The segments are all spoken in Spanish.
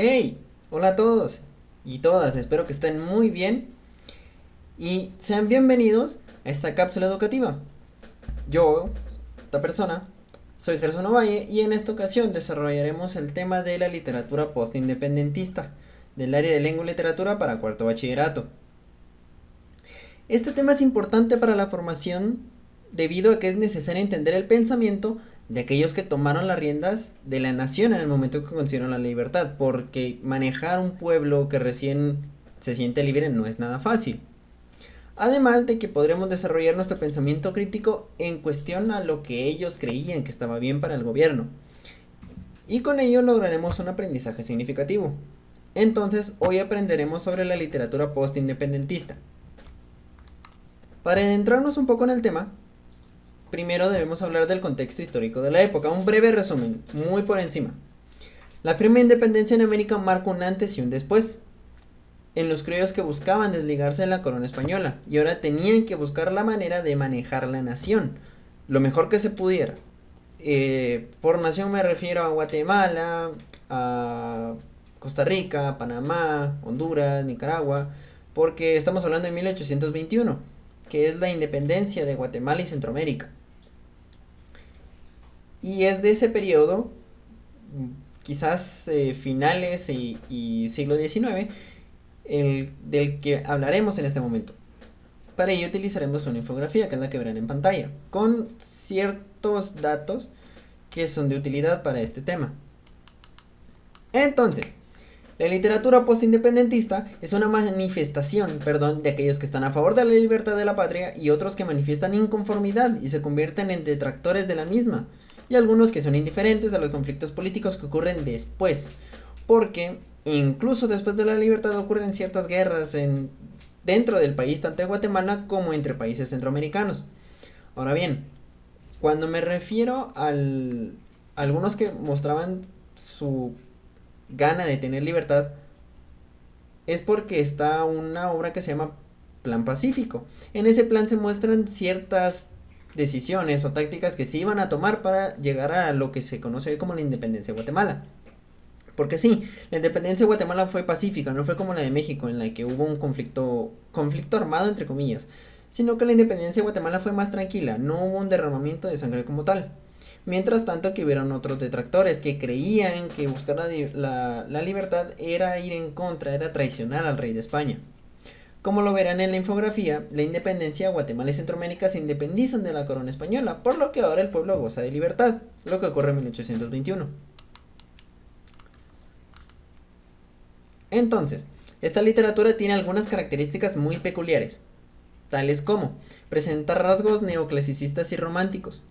Hey, hola a todos y todas, espero que estén muy bien y sean bienvenidos a esta cápsula educativa. Yo, esta persona, soy Gerson Ovalle y en esta ocasión desarrollaremos el tema de la literatura postindependentista del área de lengua y literatura para cuarto bachillerato. Este tema es importante para la formación debido a que es necesario entender el pensamiento de aquellos que tomaron las riendas de la nación en el momento que consiguieron la libertad, porque manejar un pueblo que recién se siente libre no es nada fácil. Además de que podremos desarrollar nuestro pensamiento crítico en cuestión a lo que ellos creían que estaba bien para el gobierno. Y con ello lograremos un aprendizaje significativo. Entonces, hoy aprenderemos sobre la literatura postindependentista. Para adentrarnos un poco en el tema, primero debemos hablar del contexto histórico de la época, un breve resumen, muy por encima. La firme independencia en América marca un antes y un después, en los criollos que buscaban desligarse de la corona española y ahora tenían que buscar la manera de manejar la nación, lo mejor que se pudiera. Por nación me refiero a Guatemala, a Costa Rica, Panamá, Honduras, Nicaragua, porque estamos hablando de 1821, que es la independencia de Guatemala y Centroamérica. Y es de ese periodo, quizás finales y siglo XIX, del que hablaremos en este momento. Para ello utilizaremos una infografía, que es la que verán en pantalla, con ciertos datos que son de utilidad para este tema. Entonces, la literatura postindependentista es una manifestación, de aquellos que están a favor de la libertad de la patria y otros que manifiestan inconformidad y se convierten en detractores de la misma, y algunos que son indiferentes a los conflictos políticos que ocurren después, porque incluso después de la libertad ocurren ciertas guerras dentro del país, tanto de Guatemala como entre países centroamericanos. Ahora bien, cuando me refiero a algunos que mostraban su gana de tener libertad, es porque está una obra que se llama Plan Pacífico. En ese plan se muestran ciertas decisiones o tácticas que se iban a tomar para llegar a lo que se conoce hoy como la independencia de Guatemala. Porque sí, la independencia de Guatemala fue pacífica, no fue como la de México, en la que hubo un conflicto armado entre comillas, sino que la independencia de Guatemala fue más tranquila, no hubo un derramamiento de sangre como tal. Mientras tanto que hubieron otros detractores que creían que buscar la libertad era ir en contra, era traicionar al rey de España. Como lo verán en la infografía, la independencia de Guatemala y Centroamérica se independizan de la corona española, por lo que ahora el pueblo goza de libertad, lo que ocurre en 1821. Entonces, esta literatura tiene algunas características muy peculiares, tales como presentar rasgos neoclasicistas y románticos.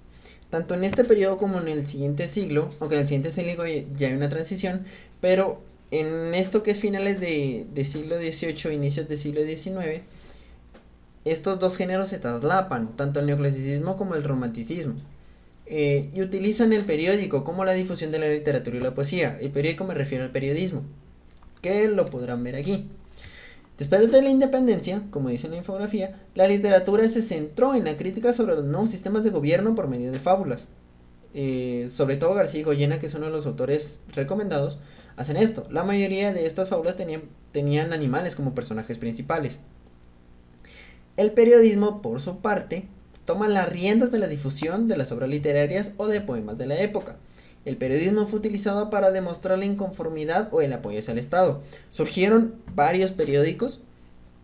Tanto en este periodo como en el siguiente siglo, aunque en el siguiente siglo ya hay una transición, pero en esto que es finales de siglo XVIII, inicios del siglo XIX, estos dos géneros se traslapan, tanto el neoclasicismo como el romanticismo. Y utilizan el periódico como la difusión de la literatura y la poesía. El periódico me refiero al periodismo, que lo podrán ver aquí. Después de la independencia, como dice la infografía, la literatura se centró en la crítica sobre los nuevos sistemas de gobierno por medio de fábulas. Sobre todo García y Goyena, que es uno de los autores recomendados, hacen esto. La mayoría de estas fábulas tenían animales como personajes principales. El periodismo, por su parte, toma las riendas de la difusión de las obras literarias o de poemas de la época. El periodismo fue utilizado para demostrar la inconformidad o el apoyo hacia el Estado. Surgieron varios periódicos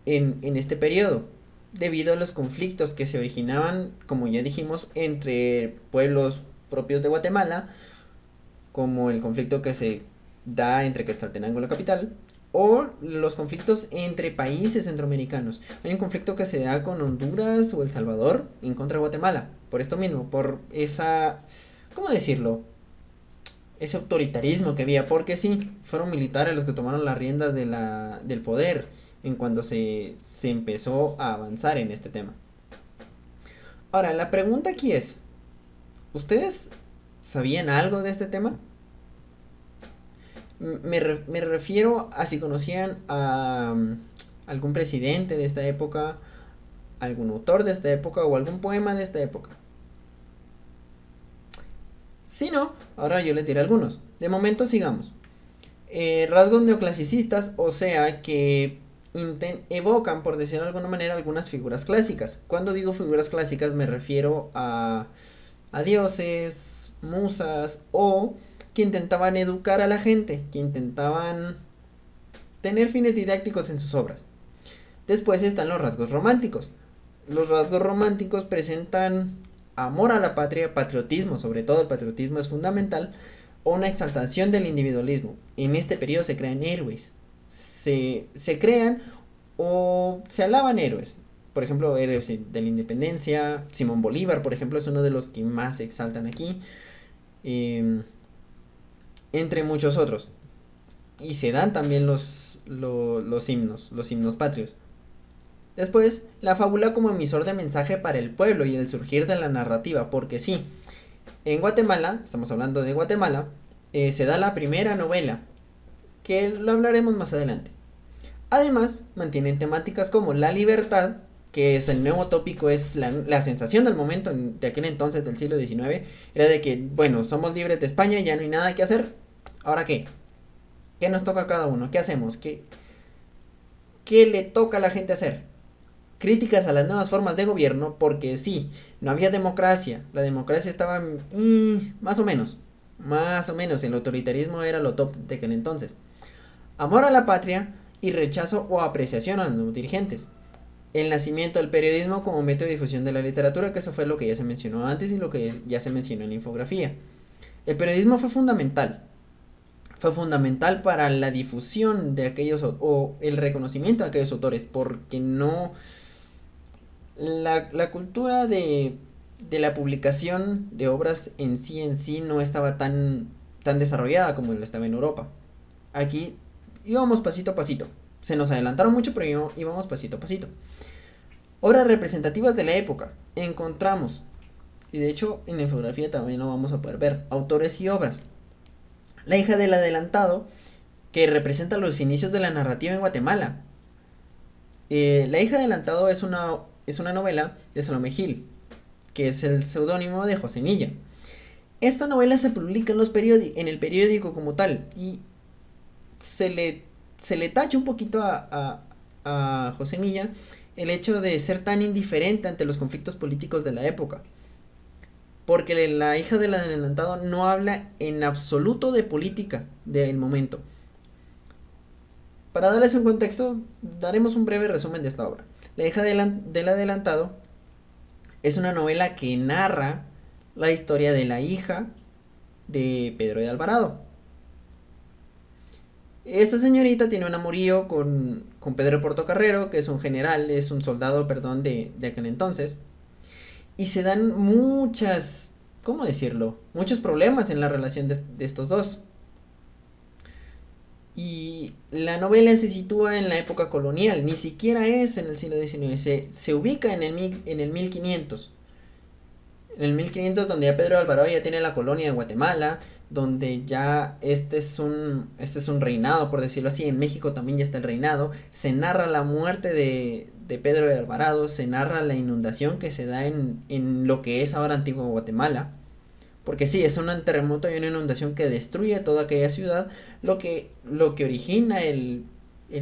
en este periodo, debido a los conflictos que se originaban, como ya dijimos, entre pueblos propios de Guatemala, como el conflicto que se da entre Quetzaltenango y la capital, o los conflictos entre países centroamericanos. Hay un conflicto que se da con Honduras o El Salvador en contra de Guatemala, por esto mismo, por esa, ¿cómo decirlo? Ese autoritarismo que había, porque sí, fueron militares los que tomaron las riendas del poder en cuando se empezó a avanzar en este tema. Ahora, la pregunta aquí es, ¿ustedes sabían algo de este tema? Me refiero a si conocían a algún presidente de esta época, algún autor de esta época o algún poema de esta época. Si no, ahora yo les diré algunos. De momento sigamos. Rasgos neoclasicistas, o sea que evocan, por decirlo de alguna manera, algunas figuras clásicas. Cuando digo figuras clásicas me refiero a dioses, musas o que intentaban educar a la gente, que intentaban tener fines didácticos en sus obras. Después están los rasgos románticos. Los rasgos románticos presentan amor a la patria, patriotismo, sobre todo el patriotismo es fundamental, o una exaltación del individualismo. En este periodo se crean héroes. Se crean o se alaban héroes. Por ejemplo, héroes de la independencia. Simón Bolívar, por ejemplo, es uno de los que más se exaltan aquí. Eh, entre muchos otros. Y se dan también los himnos patrios. Después, la fábula como emisor de mensaje para el pueblo y el surgir de la narrativa, porque sí, en Guatemala, estamos hablando de Guatemala, se da la primera novela, que lo hablaremos más adelante. Además, mantienen temáticas como la libertad, que es el nuevo tópico, es la sensación del momento, de aquel entonces del siglo XIX, era de que, bueno, somos libres de España, ya no hay nada que hacer, ¿ahora qué? ¿Qué nos toca a cada uno? ¿Qué hacemos? ¿Qué le toca a la gente hacer? Críticas a las nuevas formas de gobierno, porque sí, no había democracia, la democracia estaba más o menos, el autoritarismo era lo top de aquel entonces. Amor a la patria y rechazo o apreciación a los nuevos dirigentes. El nacimiento del periodismo como método de difusión de la literatura, que eso fue lo que ya se mencionó antes y lo que ya se mencionó en la infografía. El periodismo fue fundamental para la difusión de aquellos o el reconocimiento de aquellos autores, porque no la cultura de la publicación de obras en sí no estaba tan desarrollada como lo estaba en Europa. Aquí íbamos pasito a pasito. Se nos adelantaron mucho, pero íbamos pasito a pasito. Obras representativas de la época. Encontramos, y de hecho en la infografía también lo vamos a poder ver, autores y obras. La hija del adelantado, que representa los inicios de la narrativa en Guatemala. La hija del adelantado es una novela de Salomé Gil, que es el seudónimo de José Milla. Esta novela se publica en el periódico como tal y se le tacha un poquito a José Milla el hecho de ser tan indiferente ante los conflictos políticos de la época. Porque la hija del adelantado no habla en absoluto de política del momento. Para darles un contexto, daremos un breve resumen de esta obra. La hija del adelantado es una novela que narra la historia de la hija de Pedro de Alvarado. Esta señorita tiene un amorío con Pedro Portocarrero, que es un general, es un soldado, perdón, de aquel entonces. Y se dan ¿cómo decirlo? Muchos problemas en la relación de estos dos. Y la novela se sitúa en la época colonial, ni siquiera es en el siglo XIX, se ubica en el 1500. En el 1500, donde ya Pedro de Alvarado ya tiene la colonia de Guatemala, donde ya este es un reinado, por decirlo así. En México también ya está el reinado. Se narra la muerte de Pedro de Alvarado, se narra la inundación que se da en lo que es ahora Antigua Guatemala. Porque sí, es un terremoto y una inundación que destruye toda aquella ciudad, lo que origina el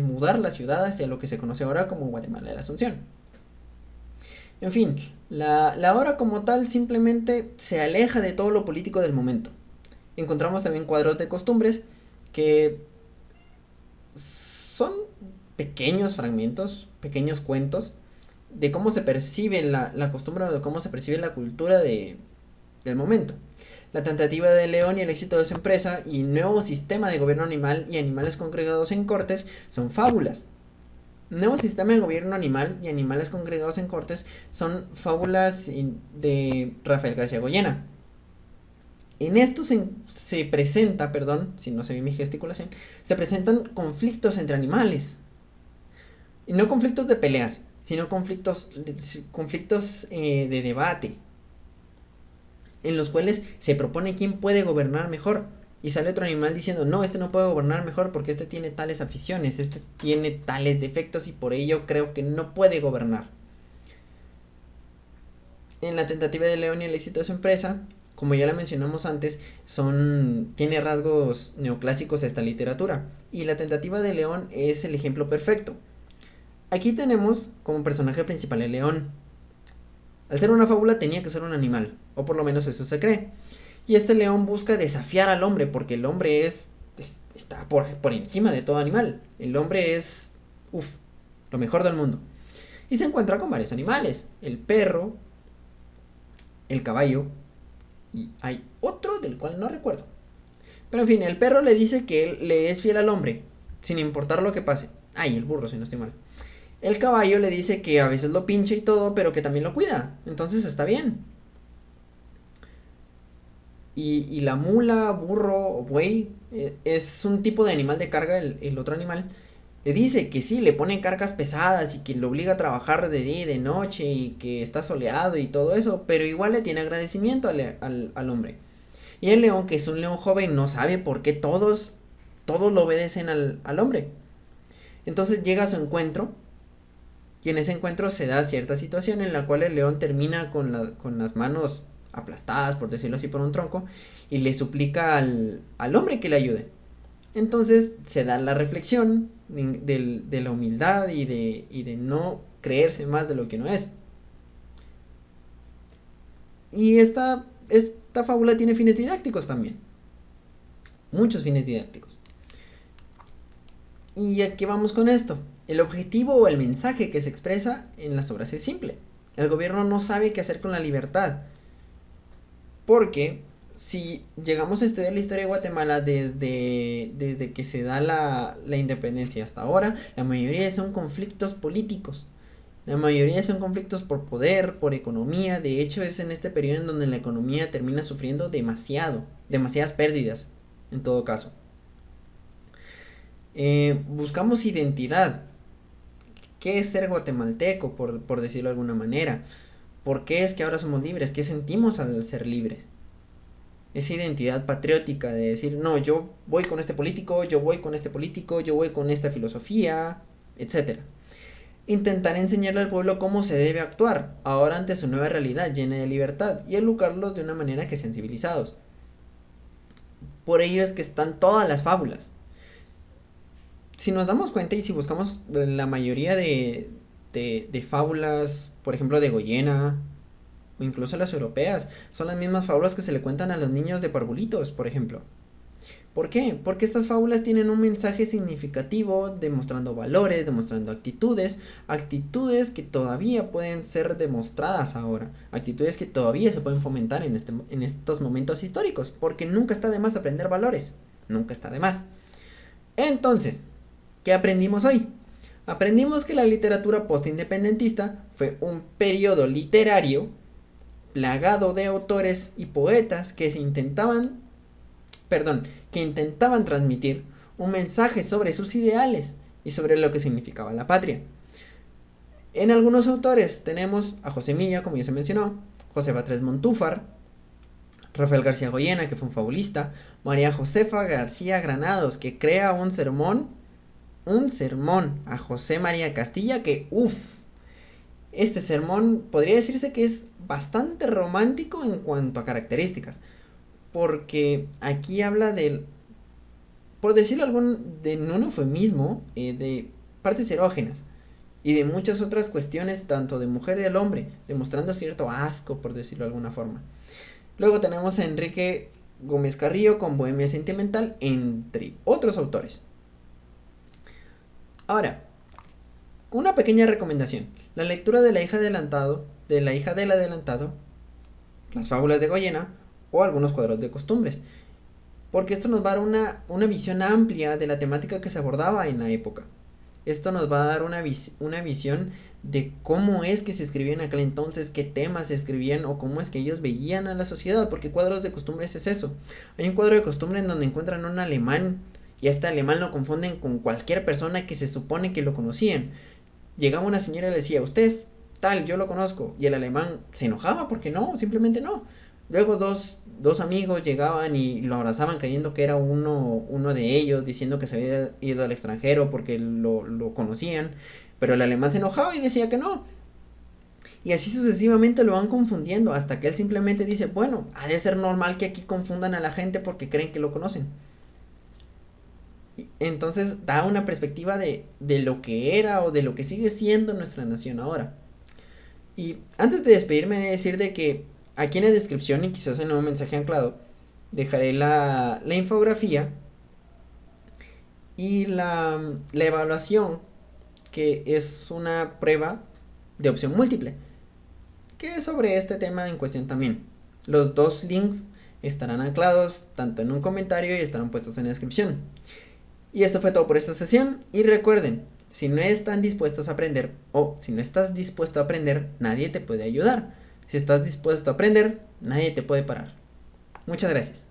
mudar la ciudad hacia lo que se conoce ahora como Guatemala de la Asunción. En fin, la obra como tal simplemente se aleja de todo lo político del momento. Encontramos también cuadros de costumbres que son pequeños fragmentos, pequeños cuentos de cómo se percibe la costumbre o de cómo se percibe la cultura del momento. La tentativa de León y el éxito de su empresa y nuevo sistema de gobierno animal y animales congregados en cortes son fábulas. Nuevo sistema de gobierno animal y animales congregados en cortes son fábulas de Rafael García Goyena. En esto se presenta, perdón, si no se ve mi gesticulación, se presentan conflictos entre animales. Y no conflictos de peleas, sino conflictos de debate, en los cuales se propone quién puede gobernar mejor. Y sale otro animal diciendo, no, este no puede gobernar mejor porque este tiene tales aficiones, este tiene tales defectos y por ello creo que no puede gobernar. En la tentativa de León y el éxito de su empresa, como ya la mencionamos antes, tiene rasgos neoclásicos esta literatura, y la tentativa de León es el ejemplo perfecto. Aquí tenemos como personaje principal el león. Al ser una fábula tenía que ser un animal, o por lo menos eso se cree. Y este león busca desafiar al hombre, porque el hombre está por encima de todo animal. El hombre es, lo mejor del mundo. Y se encuentra con varios animales, el perro, el caballo, y hay otro del cual no recuerdo. Pero en fin, el perro le dice que él le es fiel al hombre, sin importar lo que pase. Ay, el burro, si no estoy mal. El caballo le dice que a veces lo pincha y todo, pero que también lo cuida. Entonces está bien. Y la mula, burro o buey, es un tipo de animal de carga, el otro animal. Le dice que sí, le pone cargas pesadas y que lo obliga a trabajar de día y de noche y que está soleado y todo eso, pero igual le tiene agradecimiento al hombre. Y el león, que es un león joven, no sabe por qué todos lo obedecen al hombre. Entonces llega a su encuentro y en ese encuentro se da cierta situación en la cual el león termina con las manos aplastadas, por decirlo así, por un tronco, y le suplica al hombre que le ayude. Entonces se da la reflexión de la humildad y de no creerse más de lo que no es. Y esta fábula tiene fines didácticos también. Muchos fines didácticos. ¿Y a qué vamos con esto? El objetivo o el mensaje que se expresa en las obras es simple. El gobierno no sabe qué hacer con la libertad. Porque si llegamos a estudiar la historia de Guatemala desde que se da la independencia hasta ahora, la mayoría son conflictos políticos. La mayoría son conflictos por poder, por economía. De hecho, es en este periodo en donde la economía termina sufriendo demasiadas pérdidas, en todo caso. Buscamos identidad. ¿Qué es ser guatemalteco, por decirlo de alguna manera? ¿Por qué es que ahora somos libres? ¿Qué sentimos al ser libres? Esa identidad patriótica de decir, no, yo voy con este político, yo voy con este político, yo voy con esta filosofía, etcétera. Intentar enseñarle al pueblo cómo se debe actuar, ahora ante su nueva realidad llena de libertad, y educarlos de una manera que sean civilizados. Por ello es que están todas las fábulas. Si nos damos cuenta y si buscamos la mayoría de fábulas, por ejemplo de Goyena, o incluso las europeas, son las mismas fábulas que se le cuentan a los niños de parvulitos, por ejemplo. ¿Por qué? Porque estas fábulas tienen un mensaje significativo, demostrando valores, demostrando actitudes que todavía pueden ser demostradas ahora, actitudes que todavía se pueden fomentar en estos momentos históricos, porque nunca está de más aprender valores, nunca está de más. Entonces, ¿qué aprendimos hoy? Aprendimos que la literatura postindependentista fue un periodo literario plagado de autores y poetas que intentaban transmitir un mensaje sobre sus ideales y sobre lo que significaba la patria. En algunos autores tenemos a José Milla, como ya se mencionó, José Batres Montúfar, Rafael García Goyena, que fue un fabulista, María Josefa García Granados, que crea un sermón a José María Castilla, que este sermón podría decirse que es bastante romántico en cuanto a características, porque aquí habla por decirlo de un eufemismo, de partes erógenas y de muchas otras cuestiones, tanto de mujer y el hombre, demostrando cierto asco, por decirlo de alguna forma. Luego tenemos a Enrique Gómez Carrillo con Bohemia Sentimental, entre otros autores. Ahora, una pequeña recomendación: la lectura de La hija del adelantado, las fábulas de Goyena o algunos cuadros de costumbres, porque esto nos va a dar una visión amplia de la temática que se abordaba en la época. Esto nos va a dar una visión de cómo es que se escribía en aquel entonces, qué temas se escribían o cómo es que ellos veían a la sociedad, porque cuadros de costumbres es eso. Hay un cuadro de costumbre en donde encuentran a un alemán y a este alemán lo confunden con cualquier persona que se supone que lo conocían. Llegaba una señora y le decía, usted es tal, yo lo conozco, y el alemán se enojaba porque no, simplemente no. Luego dos amigos llegaban y lo abrazaban creyendo que era uno de ellos, diciendo que se había ido al extranjero porque lo conocían, pero el alemán se enojaba y decía que no. Y así sucesivamente lo van confundiendo hasta que él simplemente dice, bueno, ha de ser normal que aquí confundan a la gente porque creen que lo conocen. Y entonces da una perspectiva de lo que era o de lo que sigue siendo nuestra nación ahora. Y antes de despedirme, de decir de que aquí en la descripción y quizás en un mensaje anclado, dejaré la infografía y la evaluación, que es una prueba de opción múltiple, que es sobre este tema en cuestión también. Los dos links estarán anclados tanto en un comentario y estarán puestos en la descripción. Y esto fue todo por esta sesión. Y recuerden, si no están dispuestos a aprender o si no estás dispuesto a aprender, nadie te puede ayudar. Si estás dispuesto a aprender, nadie te puede parar. Muchas gracias.